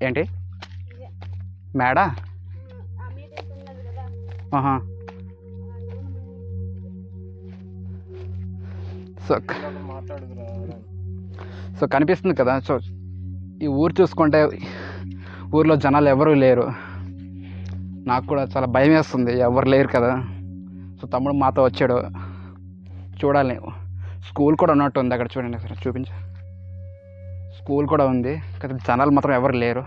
ఏంటి మేడా? ఆహా. So so కనిపిస్తుంది కదా. సో ఈ ఊరు చూసుకుంటే ఊర్లో జనాలు ఎవరూ లేరు. నాకు కూడా చాలా భయం వేస్తుంది, ఎవరు లేరు కదా. సో తమ్ముడు మాతో వచ్చాడు, చూడాలి. స్కూల్ కూడా ఉన్నట్టు ఉంది అక్కడ, చూడండి సార్, చూపించు. స్కూల్ కూడా ఉంది కదా, జనాలు మాత్రం ఎవరు లేరు.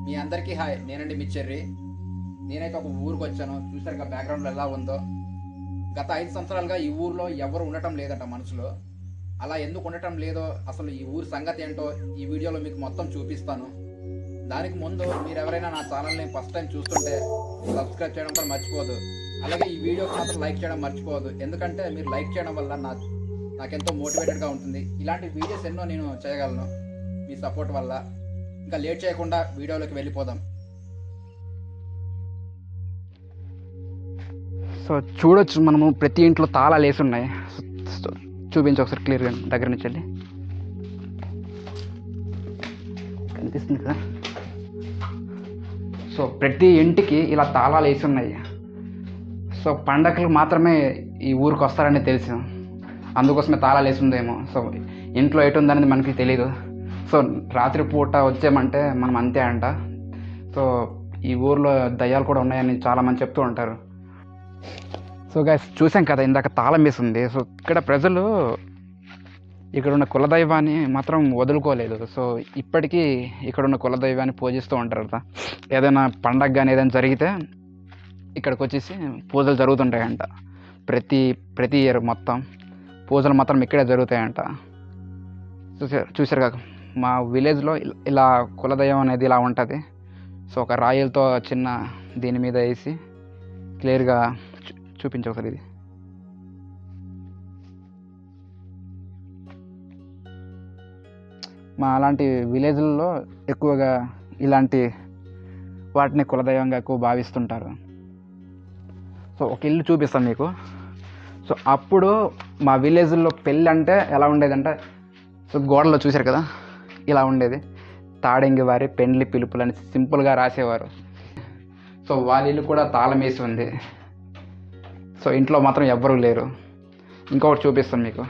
మీ అందరికీ హాయ్, నేనండి మీ చెర్రీ. నేనైతే ఒక ఊరికి వచ్చాను, చూసారు కదా బ్యాక్గ్రౌండ్లో ఎలా ఉందో. గత 5 సంవత్సరాలుగా ఈ ఊరిలో ఎవరు ఉండటం లేదంట మనసులో. అలా ఎందుకు ఉండటం లేదో, అసలు ఈ ఊరి సంగతి ఏంటో ఈ వీడియోలో మీకు మొత్తం చూపిస్తాను. దానికి ముందు మీరు ఎవరైనా నా ఛానల్ని ఫస్ట్ టైం చూస్తుంటే సబ్స్క్రైబ్ చేయడం కూడా మర్చిపోదు. అలాగే ఈ వీడియోకి మాత్రం లైక్ చేయడం మర్చిపోవద్దు, ఎందుకంటే మీరు లైక్ చేయడం వల్ల నాకెంతో మోటివేటెడ్గా ఉంటుంది. ఇలాంటి వీడియోస్ ఎన్నో నేను చేయగలను మీ సపోర్ట్ వల్ల. ఇంకా లేట్ చేయకుండా వీడియోలోకి వెళ్ళిపోదాం. సో చూడొచ్చు, మనము ప్రతి ఇంట్లో తాళాలు వేసి ఉన్నాయి. చూపించి ఒకసారి క్లియర్గా దగ్గర నుంచి వెళ్ళి. కనిపిస్తుంది కదా. సో ప్రతి ఇంటికి ఇలా తాళాలు వేసి ఉన్నాయి. సో పండగలకు మాత్రమే ఈ ఊరికి వస్తారని తెలుసు, అందుకోసమే తాళాలు వేసి ఉందేమో. సో ఇంట్లో ఎటు ఉందనేది మనకి తెలీదు. సో రాత్రిపూట వచ్చామంటే మనం అంతే అంట. సో ఈ ఊర్లో దయ్యాలు కూడా ఉన్నాయని చాలామంది చెప్తూ ఉంటారు. సో గైస్, చూసాం కదా ఇందాక తాళం వేసి ఉంది. సో ఇక్కడ ప్రజలు ఇక్కడ ఉన్న కులదైవాన్ని మాత్రం వదులుకోలేదు. సో ఇప్పటికీ ఇక్కడ ఉన్న కులదైవాన్ని పూజిస్తూ ఉంటారు కదా. ఏదైనా పండగ కానీ ఏదైనా జరిగితే ఇక్కడికి వచ్చేసి పూజలు జరుగుతుంటాయంట. ప్రతి ఇయర్ మొత్తం పూజలు మాత్రం ఇక్కడే జరుగుతాయంట. చూసారు కదా, మా విలేజ్లో ఇలా కులదైవం అనేది ఇలా ఉంటుంది. సో ఒక రాయిలతో చిన్న దీని మీద వేసి క్లియర్గా చూపించు ఒకసారి. ఇది మా అలాంటి విలేజ్లలో ఎక్కువగా ఇలాంటి వాటిని కులదైవంగా ఎక్కువ భావిస్తుంటారు. సో ఒక ఇల్లు చూపిస్తాను మీకు. సో అప్పుడు మా విలేజ్లో పెళ్ళి అంటే ఎలా ఉండేదంటే, సో గోడలో చూశారు కదా ఇలా ఉండేది. తాడంగి వారి పెండ్లి పిలుపులని సింపుల్గా రాసేవారు. సో వాళ్ళ ఇల్లు కూడా తాళం వేసి ఉంది. సో ఇంట్లో మాత్రం ఎవ్వరూ లేరు. ఇంకొకటి చూపిస్తాను మీకు.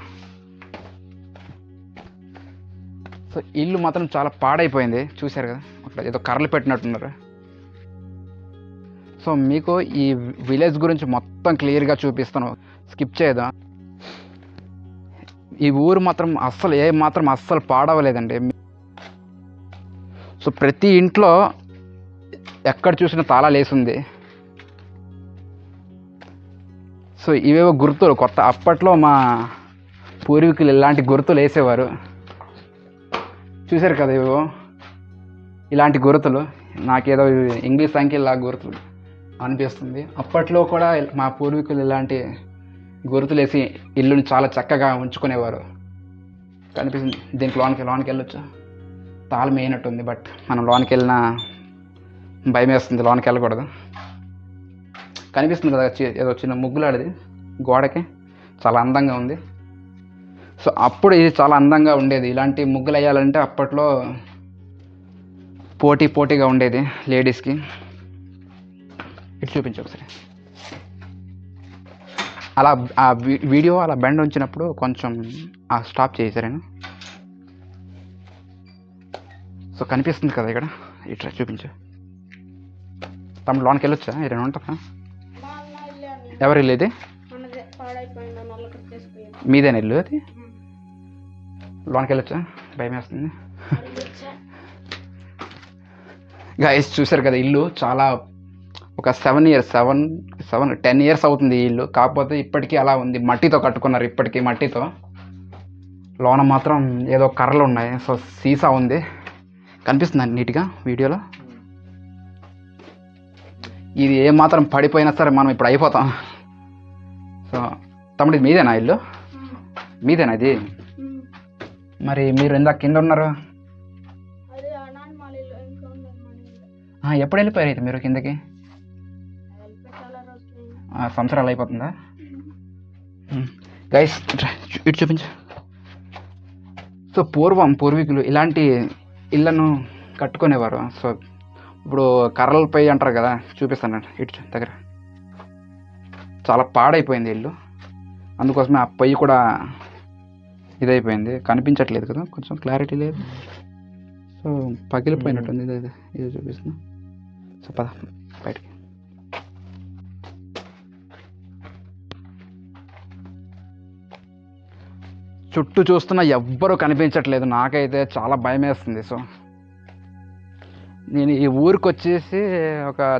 సో ఇల్లు మాత్రం చాలా పాడైపోయింది, చూశారు కదా, అక్కడ ఏదో కర్రలు పెట్టినట్టున్నారు. సో మీకు ఈ విలేజ్ గురించి మొత్తం క్లియర్గా చూపిస్తాను, స్కిప్ చేయదా. ఈ ఊరు మాత్రం అస్సలు పాడవలేదండి. సో ప్రతి ఇంట్లో ఎక్కడ చూసినా తాళాలు వేసింది. సో ఇవేవో గుర్తులు కొత్త, అప్పట్లో మా పూర్వీకులు ఇలాంటి గుర్తులు వేసేవారు. చూశారు కదా, ఇవేవో ఇలాంటి గుర్తులు. నాకేదో ఇంగ్లీష్ సంఖ్యలా గుర్తులు అనిపిస్తుంది. అప్పట్లో కూడా మా పూర్వీకులు ఇలాంటి గుర్తులు వేసి ఇల్లుని చాలా చక్కగా ఉంచుకునేవారు. కనిపిస్తుంది. దీనికి లోనికి వెళ్ళొచ్చు. తాళం వేయనట్టుంది, బట్ మనం లోనికి వెళ్ళినా భయం వేస్తుంది, లోనికి వెళ్ళకూడదు. కనిపిస్తుంది కదా ఏదో చిన్న ముగ్గులాడిది గోడకి, చాలా అందంగా ఉంది. సో అప్పుడు ఇది చాలా అందంగా ఉండేది. ఇలాంటి ముగ్గులు వేయాలంటే అప్పట్లో పోటీగా ఉండేది లేడీస్కి. ఇటు చూపించు ఒకసారి. అలా ఆ వీడియో అలా బెండ్ ఉంచినప్పుడు కొంచెం స్టాప్ చేశాను. సో కనిపిస్తుంది కదా ఇక్కడ, ఇట్లా చూపించు. తమ్ముడు లోనికి వెళ్ళొచ్చా? ఏదైనా ఉంటుందా? ఎవరు ఇల్లు ఇది? మీదేనా ఇల్లు అది? లోనికి వెళ్ళొచ్చా? భయం వేస్తుంది. గైస్ చూసారు కదా, ఇల్లు చాలా ఒక 10 years అవుతుంది ఈ ఇల్లు. కాకపోతే ఇప్పటికీ అలా ఉంది, మట్టితో కట్టుకున్నారు. ఇప్పటికీ మట్టితో. లోన మాత్రం ఏదో కర్రలు ఉన్నాయి. సో సీసా ఉంది, కనిపిస్తుందండి నీట్గా వీడియోలో. ఇది ఏమాత్రం పడిపోయినా సరే మనం ఇప్పుడు అయిపోతాం. సో తమ్ముడు, ఇది మీదేనా ఇల్లు? మీదేనా ఇది? మరి మీరు ఇందాక కింద ఉన్నారు, ఎప్పుడు వెళ్ళిపోయారు అయితే మీరు కిందకి? సంవత్సరాలు అయిపోతుందా? గైస్ ఇటు చూపించు. సో పూర్వీకులు ఇలాంటి ఇళ్ళను కట్టుకునేవారు. సో ఇప్పుడు కర్రలపై అంటారు కదా, చూపిస్తాను ఇటు దగ్గర. చాలా పాడైపోయింది ఇల్లు, అందుకోసమే ఆ పొయ్యి కూడా ఇదైపోయింది, కనిపించట్లేదు కదా, కొంచెం క్లారిటీ లేదు. సో పగిలిపోయినట్టుంది. ఇది చూపిస్తున్నా. సో పద బయటికి. చుట్టూ చూస్తున్నా ఎవ్వరూ కనిపించట్లేదు, నాకైతే చాలా భయం వేస్తుంది. సో నేను ఈ ఊరికి వచ్చేసి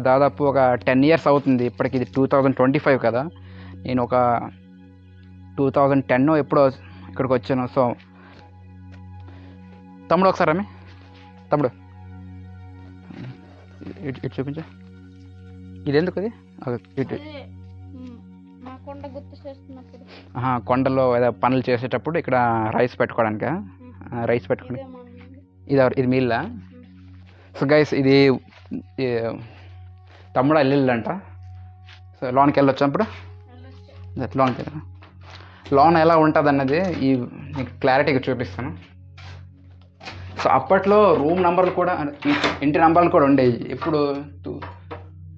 దాదాపు ఒక 10 years అవుతుంది ఇప్పటికి. ఇది 2025 కదా, నేను ఒక 2010 ఎప్పుడో ఇక్కడికి వచ్చాను. సో తమ్ముడు ఒకసారి రమ్మి, తమ్ముడు ఇటు చూపించా. ఇది ఎందుకు అది? ఇటు కొండలో ఏదో పనులు చేసేటప్పుడు ఇక్కడ రైస్ పెట్టుకోవడానికి, రైస్ పెట్టుకోండి. ఇది మీ ఇల్లా? సో గైస్ ఇది తమ్ముడు ఇల్లు అంట. సో లోన్కి వెళ్ళొచ్చు అప్పుడు, లోన్కి వెళ్ళా. లోన్ ఎలా ఉంటుంది అన్నది మీకు క్లారిటీగా చూపిస్తాను. సో అప్పట్లో రూమ్ నెంబర్లు కూడా, ఇంటి నెంబర్లు కూడా ఉండేవి. ఇప్పుడు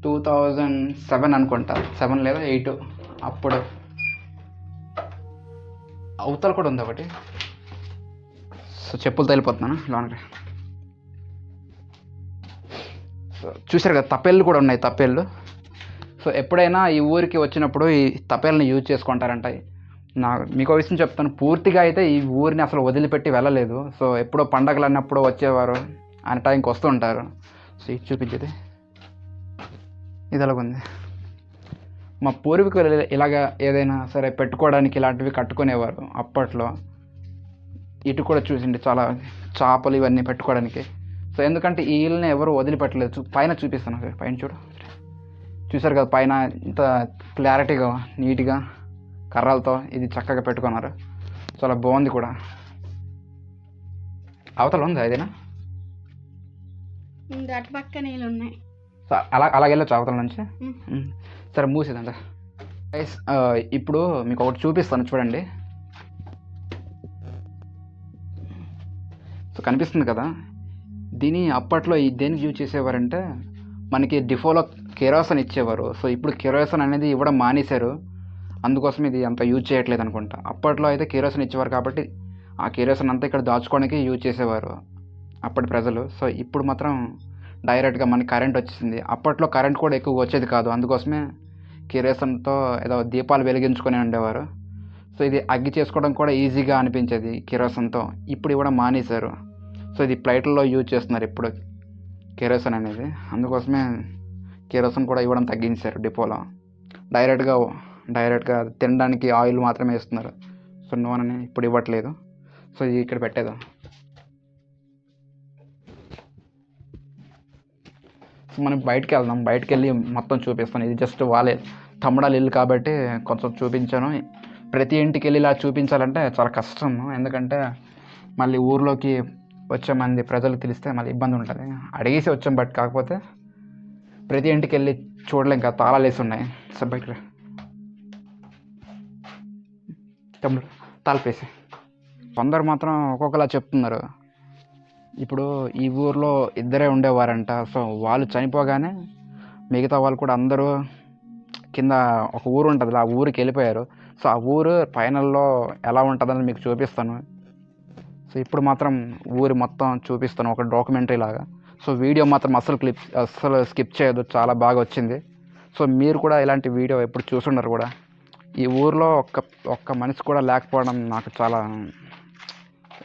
2007 అనుకుంటా, 7 లేదా 8 అప్పుడు. అవతల కూడా ఉంది ఒకటి. సో చెప్పులతో వెళ్ళిపోతున్నాను లోన్కి. సో చూసారు కదా, తప్పేళ్ళు కూడా ఉన్నాయి, తప్పేళ్ళు. సో ఎప్పుడైనా ఈ ఊరికి వచ్చినప్పుడు ఈ తప్పేళ్ళని యూజ్ చేసుకుంటారంట. మీకు విషయం చెప్తాను, పూర్తిగా అయితే ఈ ఊరిని అసలు వదిలిపెట్టి వెళ్ళలేదు. సో ఎప్పుడో పండగలు అన్నప్పుడు వచ్చేవారు, ఆయన టైంకి వస్తూ ఉంటారు. సో ఇది చూపించేది ఇది ఎలాగుంది. మా పూర్వీకులు ఇలాగా ఏదైనా సరే పెట్టుకోవడానికి ఇలాంటివి కట్టుకునేవారు అప్పట్లో. ఇటు కూడా చూసిండి, చాలా చేపలు ఇవన్నీ పెట్టుకోవడానికి. సో ఎందుకంటే ఈ ఇల్లుని ఎవరు వదిలిపెట్టలేదు. పైన చూపిస్తాను, పైన చూసారు కదా, పైన ఇంత క్లారిటీగా నీట్గా కర్రలతో ఇది చక్కగా పెట్టుకున్నారు. చాలా బాగుంది కూడా. అవతల ఉంది అదేనా? అటు పక్క నీళ్ళు ఉన్నాయి. సో అలాగే వెళ్ళొచ్చు అవతల నుంచి. సరే మూసేదంట. గైస్ ఇప్పుడు మీకు ఒకటి చూపిస్తాను, చూడండి. సో కనిపిస్తుంది కదా, దీని అప్పట్లో దేనికి యూజ్ చేసేవారంటే మనకి డిఫోలో కెరోసిన్ ఇచ్చేవారు. సో ఇప్పుడు కెరోసిన్ అనేది ఇవ్వడం మానేశారు, అందుకోసం ఇది అంత యూజ్ చేయట్లేదు అనుకుంటా. అప్పట్లో అయితే కెరోసిన్ ఇచ్చేవారు కాబట్టి ఆ కెరోసిన్ అంతా ఇక్కడ దాచుకోవడానికి యూజ్ చేసేవారు అప్పటి ప్రజలు. సో ఇప్పుడు మాత్రం డైరెక్ట్గా మనకి కరెంట్ వచ్చింది. అప్పట్లో కరెంట్ కూడా ఎక్కువ వచ్చేది కాదు, అందుకోసమే కెరోసిన్తో ఏదో దీపాలు వెలిగించుకొని ఉండేవారు. సో ఇది అగ్గి చేసుకోవడం కూడా ఈజీగా అనిపించేది కెరోసిన్తో. ఇప్పుడు ఇవ్వడం మానేశారు. సో ఇది ప్లేట్లలో యూజ్ చేస్తున్నారు ఇప్పుడు కెరోసిన్ అనేది, అందుకోసమే కెరోసిన్ కూడా ఇవ్వడం తగ్గించారు డిపోలో. డైరెక్ట్గా తినడానికి ఆయిల్ మాత్రమే వేస్తున్నారు. సో నూనెని ఇప్పుడు ఇవ్వట్లేదు. సో ఇది ఇక్కడ పెట్టేది. సో మనం బయటికి వెళ్దాం, బయటికి వెళ్ళి మొత్తం చూపిస్తాను. ఇది జస్ట్ వాళ్ళే తమ్ముడాల ఇల్లు కాబట్టి కొంచెం చూపించాను. ప్రతి ఇంటికి వెళ్ళి ఇలా చూపించాలంటే చాలా కష్టం, ఎందుకంటే మళ్ళీ ఊర్లోకి వచ్చే మంది ప్రజలకు తెలిస్తే మళ్ళీ ఇబ్బంది ఉంటుంది. అడిగేసి వచ్చాం, బట్ కాకపోతే ప్రతి ఇంటికి వెళ్ళి చూడలేం కదా, తాళాలు వేసి ఉన్నాయి. సో బయట తమ్ముడు తాళపేసి. కొందరు మాత్రం ఒక్కొక్కలా చెప్తున్నారు. ఇప్పుడు ఈ ఊర్లో ఇద్దరే ఉండేవారంట. సో వాళ్ళు చనిపోగానే మిగతా వాళ్ళు కూడా అందరూ కింద ఒక ఊరు ఉంటుంది, ఆ ఊరికి వెళ్ళిపోయారు. సో ఆ ఊరు ఫైనల్లో ఎలా ఉంటుందని మీకు చూపిస్తాను. సో ఇప్పుడు మాత్రం ఊరి మొత్తం చూపిస్తాను, ఒక డాక్యుమెంటరీ లాగా. సో వీడియో మాత్రం అస్సలు స్కిప్ చేయొద్దు, చాలా బాగా వచ్చింది. సో మీరు కూడా ఇలాంటి వీడియో ఎప్పుడు చూసుండరు కూడా. ఈ ఊరిలో ఒక్క మనిషి కూడా లేకపోవడం నాకు చాలా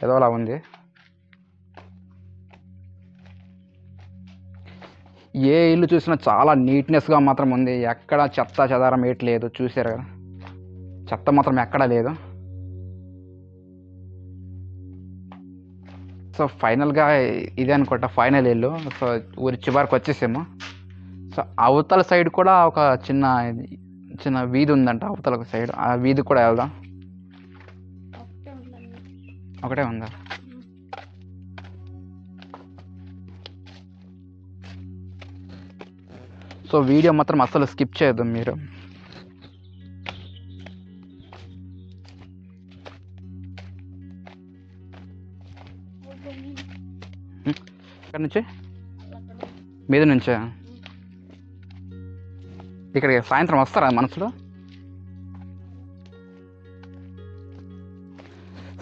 ఏదోలా ఉంది. ఏ ఇల్లు చూసినా చాలా నీట్నెస్గా మాత్రం ఉంది, ఎక్కడ చెత్త చెదారం వేయట్లేదు. చూసారు కదా, చెత్త మాత్రం ఎక్కడా లేదు. సో ఫైనల్గా ఇదే అనుకుంటా ఫైనల్ ఇల్లు. సో ఊరి చివరికి వచ్చేసాము. సో అవతల సైడ్ కూడా ఒక చిన్న వీధి ఉందంట, అవతల సైడ్. ఆ వీధి కూడా వెళ్దాం. ఒకటే ఉందా? సో వీడియో మాత్రం అస్సలు స్కిప్ చేయొద్దు మీరు. నుంచి మీద నుంచా? ఇక్కడికి సాయంత్రం వస్తారా మనసులో?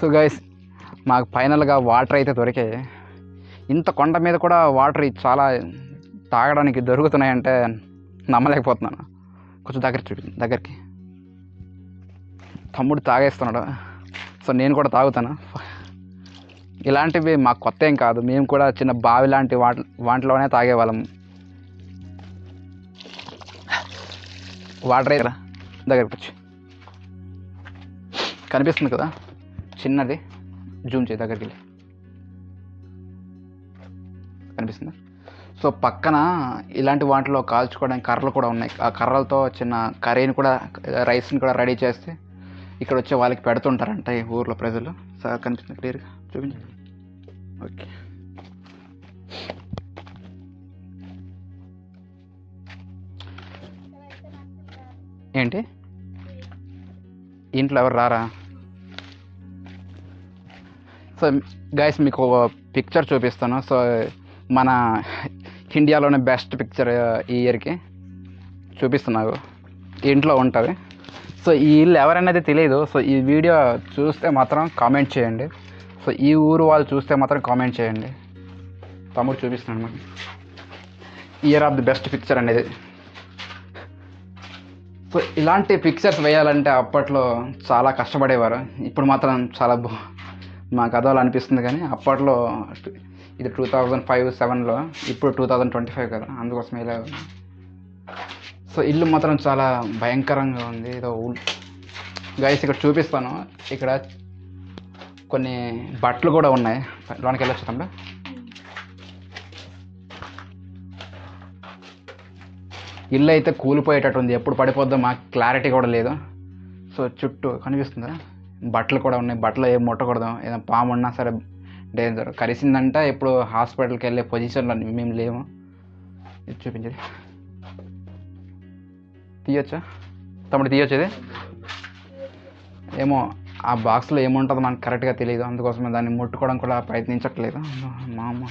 సో గైస్, మాకు ఫైనల్గా వాటర్ అయితే దొరికాయి. ఇంత కొండ మీద కూడా వాటర్ చాలా తాగడానికి దొరుకుతున్నాయంటే నమ్మలేకపోతున్నాను. కొంచెం దగ్గరికి తమ్ముడు తాగేస్తున్నాడు. సో నేను కూడా తాగుతాను. ఇలాంటివి మాకు కొత్త ఏం కాదు, మేము కూడా చిన్న బావి లాంటి వాటిలోనే తాగేవాళ్ళం. వాటర్ అయితే దగ్గరికి వచ్చి కనిపిస్తుంది కదా చిన్నది, జూమ్ చేయి దగ్గరికి వెళ్ళి, కనిపిస్తుందా? సో పక్కన ఇలాంటి వాటిలో కాల్చుకోవడానికి కర్రలు కూడా ఉన్నాయి. ఆ కర్రలతో చిన్న కర్రీని కూడా, రైస్ని కూడా రెడీ చేస్తే ఇక్కడ వచ్చే వాళ్ళకి పెడుతుంటారంట ఈ ఊర్లో ప్రజలు. సార్ కనిపిస్తుంది క్లియర్గా? చూపించండి. ఓకే, ఏంటి ఇంట్లో ఎవరు రారా? సో గైస్, మీకు ఒక పిక్చర్ చూపిస్తాను. సో మన ఇండియాలోనే బెస్ట్ పిక్చర్ ఈ ఇయర్కి చూపిస్తున్నాను, ఇంట్లో ఉంటుంది. సో ఈ ఇల్లు ఎవరనేది తెలియదు. సో ఈ వీడియో చూస్తే మాత్రం కామెంట్ చేయండి. సో ఈ ఊరు వాళ్ళు చూస్తే మాత్రం కామెంట్ చేయండి. తమ్ముడు చూపిస్తున్నాను మనకి year of the best picture అనేది. సో ఇలాంటి పిక్చర్స్ వేయాలంటే అప్పట్లో చాలా కష్టపడేవారు. ఇప్పుడు మాత్రం చాలా మాకు అదోలా అనిపిస్తుంది, కానీ అప్పట్లో ఇది 2005-07లో, ఇప్పుడు 2025 కదా, అందుకోసం ఇలా. సో ఇల్లు మాత్రం చాలా భయంకరంగా ఉంది. ఏదో గైస్ ఇక్కడ చూపిస్తాను. ఇక్కడ కొన్ని బట్టలు కూడా ఉన్నాయి. లోనికి వెళ్ళొచ్చు తమ్ముడు. ఇల్లు అయితే కూలిపోయేటట్టు ఉంది, ఎప్పుడు పడిపోద్దో మాకు క్లారిటీ కూడా లేదు. సో చుట్టూ కనిపిస్తుందా, బట్టలు కూడా ఉన్నాయి. బట్టలు ఏం ముట్టకూడదు, ఏదైనా పాము ఉన్నా సరే డేంజర్. కరిసిందంటే ఇప్పుడు హాస్పిటల్కి వెళ్ళే పొజిషన్లో మేము లేము. ఇది చూపించేది తీయొచ్చా తమ్ముడు? తీయొచ్చు ఇది? ఏమో ఆ బాక్స్లో ఏముంటుందో మనకు కరెక్ట్గా తెలియదు, అందుకోసమే దాన్ని ముట్టుకోవడం కూడా ప్రయత్నించట్లేదు. మా అమ్మ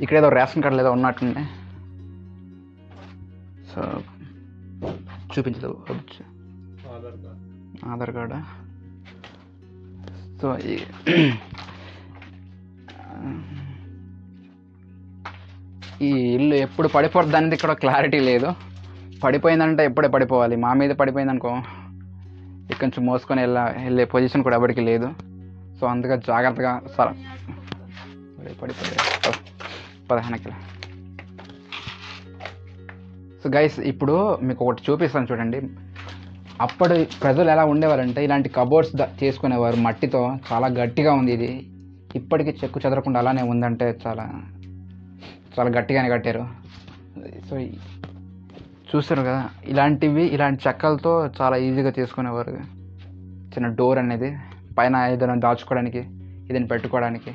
ఇక్కడ ఏదో రేషన్ కార్డు ఏదో ఉన్నట్టుండే. సో చూపించదు, ఆధార్ కార్డా? సో ఈ ఇల్లు ఎప్పుడు పడిపోద్ది అనేది ఇక్కడ క్లారిటీ లేదు. పడిపోయిందంటే ఎప్పుడే పడిపోవాలి. మా మీద పడిపోయిందనుకో ఇక్కడి నుంచి మోసుకొని వెళ్ళే పొజిషన్ కూడా ఎవరికి లేదు. సో అందుకే జాగ్రత్తగా పడిపోయి 15 సో గైస్, ఇప్పుడు మీకు ఒకటి చూపిస్తాను చూడండి. అప్పుడు ప్రజలు ఎలా ఉండేవారంటే ఇలాంటి కబోర్డ్స్ చేసుకునేవారు మట్టితో. చాలా గట్టిగా ఉంది ఇది, ఇప్పటికీ చెక్కు చెదరకుండా అలానే ఉందంటే చాలా చాలా గట్టిగానే కట్టారు. సో చూస్తారు కదా, ఇలాంటి చెక్కలతో చాలా ఈజీగా చేసుకునేవారు. చిన్న డోర్ అనేది పైన ఏదైనా దాచుకోవడానికి, ఏదైనా పెట్టుకోవడానికి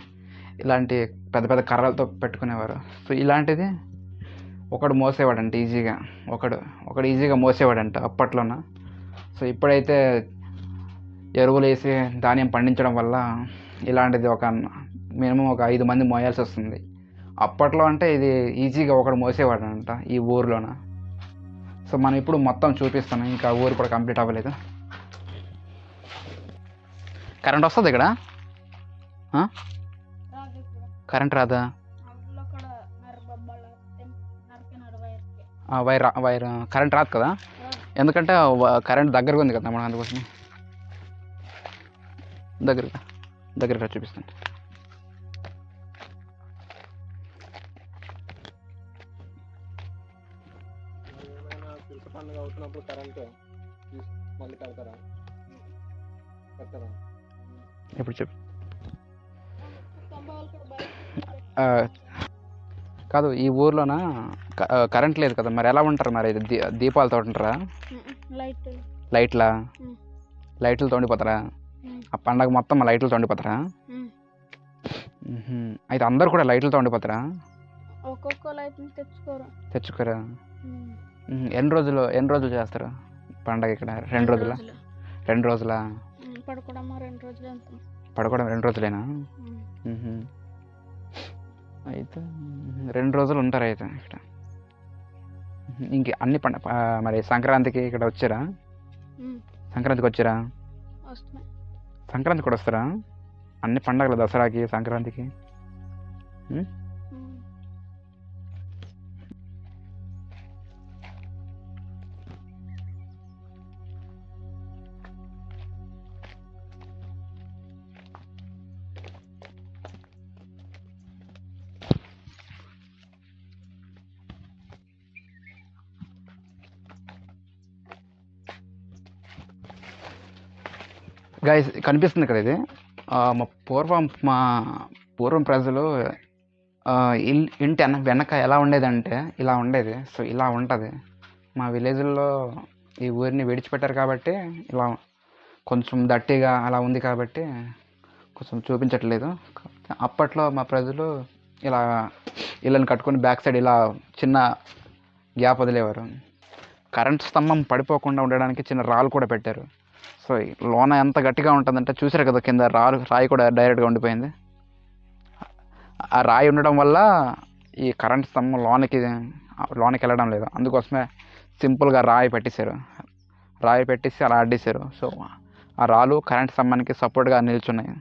ఇలాంటి పెద్ద పెద్ద కర్రలతో పెట్టుకునేవారు. సో ఇలాంటిది ఒకడు మోసేవాడంట ఈజీగా, ఒకడు ఈజీగా మోసేవాడంట అప్పట్లోన. సో ఇప్పుడైతే ఎరువులు వేసి ధాన్యం పండించడం వల్ల ఇలాంటిది మినిమం ఒక 5 మంది మోయాల్సి వస్తుంది. అప్పట్లో అంటే ఇది ఈజీగా ఒకడు మోసేవాడంట ఈ ఊర్లోన. సో మనం ఇప్పుడు మొత్తం చూపిస్తాను, ఇంకా ఊరు కూడా కంప్లీట్ అవ్వలేదు. కరెంట్ వస్తుంది ఇక్కడ? కరెంట్ రాదా? వైర్ కరెంట్ రాదు కదా, ఎందుకంటే కరెంట్ దగ్గరగా ఉంది కదా మనం, అందుకోసమే దగ్గరగా చూపిస్తాను. ఇప్పుడు చెప్పు. కాదు, ఈ ఊర్లోన కరెంట్ లేదు కదా, మరి ఎలా ఉంటారు? మరి దీపాలతో ఉంటారా? లైట్లతో ఉండిపోతారా? ఆ పండగ మొత్తం లైట్లతో ఉండిపోతారా? అయితే అందరు కూడా లైట్లతో ఉండిపోతారా? తెచ్చుకోరా? ఎన్ని రోజులు చేస్తారు పండగ ఇక్కడ? 2 రోజులా? పడుకోవడం 2 రోజులేనా? అయితే 2 రోజులు ఉంటారు అయితే ఇక్కడ. ఇంక అన్ని మరి సంక్రాంతికి ఇక్కడ వచ్చారా? సంక్రాంతికి వచ్చారా? సంక్రాంతి కూడా వస్తారా? అన్ని పండగలు, దసరాకి, సంక్రాంతికి. గైస్ కనిపిస్తుంది కదా ఇది, మా పూర్వం ప్రజలు ఇంటి వెనక ఎలా ఉండేదంటే ఇలా ఉండేది. సో ఇలా ఉంటుంది. మా విలేజ్లో ఈ ఊరిని విడిచిపెట్టారు కాబట్టి ఇలా కొంచెం దట్టిగా అలా ఉంది కాబట్టి కొంచెం చూపించట్లేదు. అప్పట్లో మా ప్రజలు ఇలా ఇళ్ళని కట్టుకొని బ్యాక్ సైడ్ ఇలా చిన్న గ్యాప్ వదిలేవారు. కరెంట్ స్తంభం పడిపోకుండా ఉండడానికి చిన్న రాళ్ళు కూడా పెట్టారు. సో లోన ఎంత గట్టిగా ఉంటుందంటే చూసారు కదా, కింద రాయి కూడా డైరెక్ట్గా ఉండిపోయింది. ఆ రాయి ఉండడం వల్ల ఈ కరెంట్ స్తంభం లోనికి వెళ్ళడం లేదు. అందుకోసమే సింపుల్గా రాయి పెట్టేసి అలా అడ్డేశారు. సో ఆ రాళ్ళు కరెంట్ స్తంభానికి సపోర్ట్గా నిల్చున్నాయి.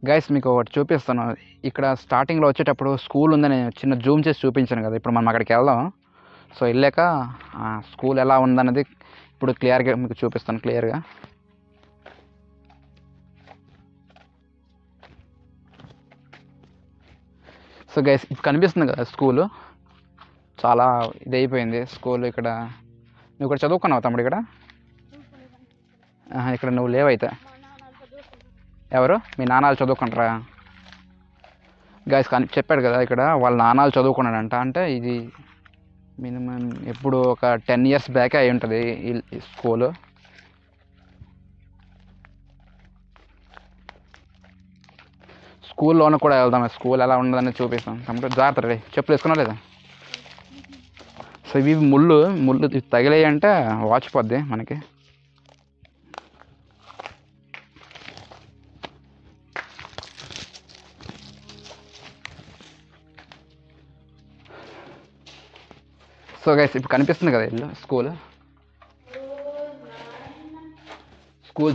గైస్ మీకు ఒకటి చూపిస్తాను. ఇక్కడ స్టార్టింగ్లో వచ్చేటప్పుడు స్కూల్ ఉందని చిన్న జూమ్ చేసి చూపించాను కదా. ఇప్పుడు మనం అక్కడికి వెళ్దాం. సో వెళ్ళాక స్కూల్ ఎలా ఉందన్నది ఇప్పుడు క్లియర్గా మీకు చూపిస్తాను క్లియర్గా. సో గైస్ ఇప్పుడు కనిపిస్తుంది కదా స్కూలు, చాలా ఇది అయిపోయింది స్కూల్. ఇక్కడ నువ్వు ఇక్కడ చదువుకున్నావు తమ్ముడు? ఇక్కడ నువ్వు లేవైతే ఎవరు మీ నాన్నలు చదువుకుంటారా? గైస్ చెప్పాడు కదా ఇక్కడ వాళ్ళ నాన్నలు చదువుకున్నాడంట. అంటే ఇది మినిమం ఎప్పుడు ఒక 10 years బ్యాకే అయి ఉంటుంది ఈ స్కూలు. స్కూల్లోనూ కూడా వెళ్దాం, స్కూల్ ఎలా ఉండదని చూపిస్తాం. కంప్లీట్ జాగ్రత్త రే, చెప్పులు వేసుకున్నా లేదా? సో ఇవి ముళ్ళు తగిలాయి అంటే వాచిపోద్ది మనకి. సో గైస్ ఇప్పుడు కనిపిస్తుంది కదా ఇల్లు స్కూల్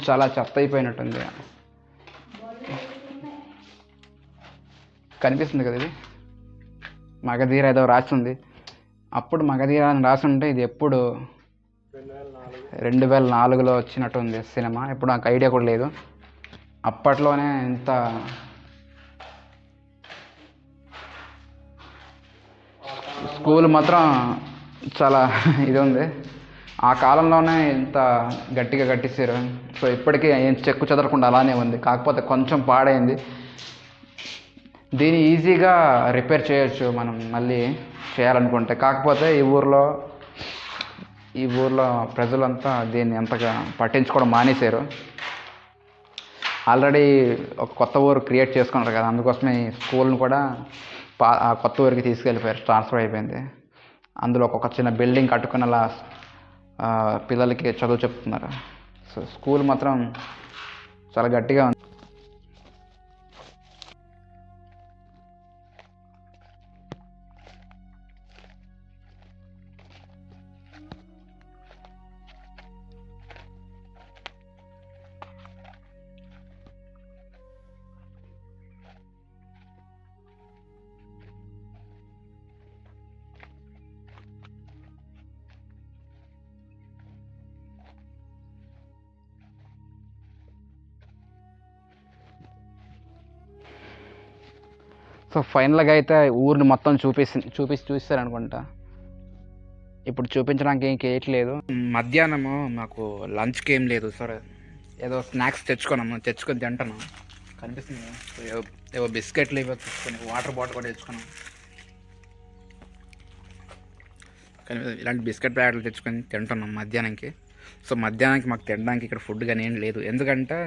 చాలా చెత్త అయిపోయినట్టుంది. కనిపిస్తుంది కదా ఇది మగధీర ఏదో రాసింది. అప్పుడు మగధీర అని రాసి ఉంటే ఇది ఎప్పుడు 2004లో వచ్చినట్టుంది సినిమా. ఇప్పుడు నాకు ఐడియా కూడా లేదు. అప్పట్లోనే ఇంత స్కూల్ మాత్రం చాలా ఇది ఉంది. ఆ కాలంలోనే ఇంత గట్టిగా కట్టించారు. సో ఇప్పటికీ ఏం చెక్కు చెదరకుండా అలానే ఉంది. కాకపోతే కొంచెం పాడైంది. దీన్ని ఈజీగా రిపేర్ చేయొచ్చు మనం మళ్ళీ చేయాలనుకుంటే. కాకపోతే ఈ ఊర్లో ప్రజలంతా దీన్ని ఎంతగా పట్టించుకోవడం మానేశారు. ఆల్రెడీ ఒక కొత్త ఊరు క్రియేట్ చేసుకున్నారు కదా, అందుకోసమే ఈ స్కూల్ని కూడా కొత్త ఊరికి తీసుకెళ్ళిపోయారు, ట్రాన్స్ఫర్ అయిపోయింది. అందులో ఒక చిన్న బిల్డింగ్ కట్టుకుని అలా పిల్లలకి చదువు చెప్తున్నారు. సో స్కూల్ మాత్రం చాలా గట్టిగా ఉంది. సో ఫైనల్గా అయితే ఊరిని మొత్తం చూపిస్తారు అనుకుంటా. ఇప్పుడు చూపించడానికి ఏం చేయట్లేదు. మధ్యాహ్నము మాకు లంచ్కి ఏం లేదు సార్. ఏదో స్నాక్స్ తెచ్చుకొని తింటాను. కనిపిస్తుంది ఏవో బిస్కెట్లు ఇవో తెచ్చుకొని, వాటర్ బాటిల్ కూడా తెచ్చుకున్నాం. ఇలాంటి బిస్కెట్ ప్యాకెట్లు తెచ్చుకొని తింటున్నాం మధ్యాహ్నానికి. సో మధ్యాహ్నానికి మాకు తినడానికి ఇక్కడ ఫుడ్ కానీ ఏం లేదు. ఎందుకంటే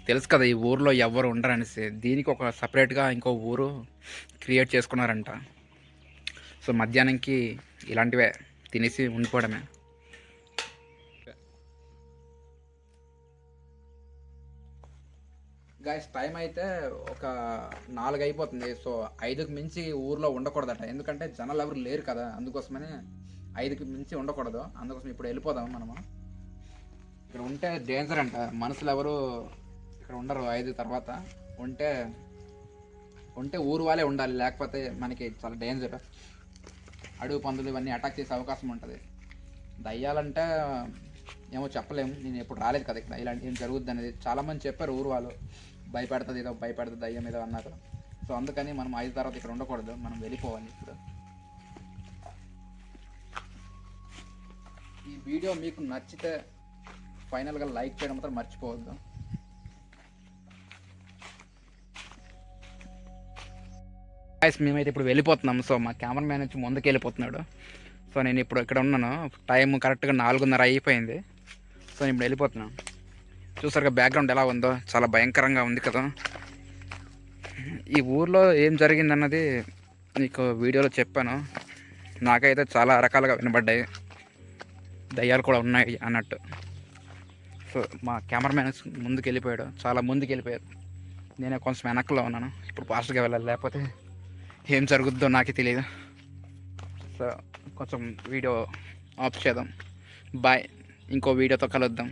తెలుసు కదా ఈ ఊర్లో ఎవరు ఉండరు అనేసి, దీనికి ఒక సపరేట్గా ఇంకో ఊరు క్రియేట్ చేసుకున్నారంట. సో మధ్యాహ్నానికి ఇలాంటివే తినేసి ఉండిపోవడమే. గాయస్ టైం అయితే ఒక 4 అయిపోతుంది. సో 5కి మించి ఊర్లో ఉండకూడదట, ఎందుకంటే జనాలు ఎవరు లేరు కదా, అందుకోసమని 5కి మించి ఉండకూడదు. అందుకోసం ఇప్పుడు వెళ్ళిపోదాం మనము. ఇక్కడ ఉంటే డేంజర్ అంట, మనుషులు ఎవరు ఇక్కడ ఉండరు 5 తర్వాత. ఉంటే ఉంటే ఊరు వాళ్ళే ఉండాలి, లేకపోతే మనకి చాలా డేంజర్. అడుగు పందులు ఇవన్నీ అటాక్ చేసే అవకాశం ఉంటుంది. దయ్యాలంటే ఏమో చెప్పలేము, నేను ఎప్పుడు రాలేదు కదా ఇక్కడ, ఇలాంటి ఏం జరుగుద్ది అనేది చాలామంది చెప్పారు ఊరు వాళ్ళు. భయపెడుతుంది ఏదో, భయపెడుతుంది దయ్యం ఏదో అన్నారు. సో అందుకని మనం 5 తర్వాత ఇక్కడ ఉండకూడదు, మనం వెళ్ళిపోవాలి ఇప్పుడు. ఈ వీడియో మీకు నచ్చితే ఫైనల్గా లైక్ చేయడం మాత్రం మర్చిపోవద్దు. గైస్ మేమైతే ఇప్పుడు వెళ్ళిపోతున్నాం. సో మా కెమెరామ్యాన్ వచ్చి ముందుకు వెళ్ళిపోతున్నాడు. సో నేను ఇప్పుడు ఇక్కడ ఉన్నాను, టైం కరెక్ట్గా 4:30 అయిపోయింది. సో నేను ఇప్పుడు వెళ్ళిపోతున్నాను. చూసారుగా బ్యాక్గ్రౌండ్ ఎలా ఉందో, చాలా భయంకరంగా ఉంది కదా. ఈ ఊర్లో ఏం జరిగిందన్నది నీకు వీడియోలో చెప్పాను. నాకైతే చాలా రకాలుగా వినబడ్డాయి, దయ్యాలు కూడా ఉన్నాయి అన్నట్టు. సో మా కెమెరామ్యాన్ ముందుకు వెళ్ళిపోయాడు, చాలా ముందుకు వెళ్ళిపోయారు. నేనే కొంచెం వెనక్లో ఉన్నాను. ఇప్పుడు ఫాస్ట్గా వెళ్ళాలి, లేకపోతే ఏం జరుగుద్దో నాకే తెలియదు. సో కొంచెం వీడియో ఆఫ్ చేద్దాం. బాయ్, ఇంకో వీడియోతో కలుద్దాం.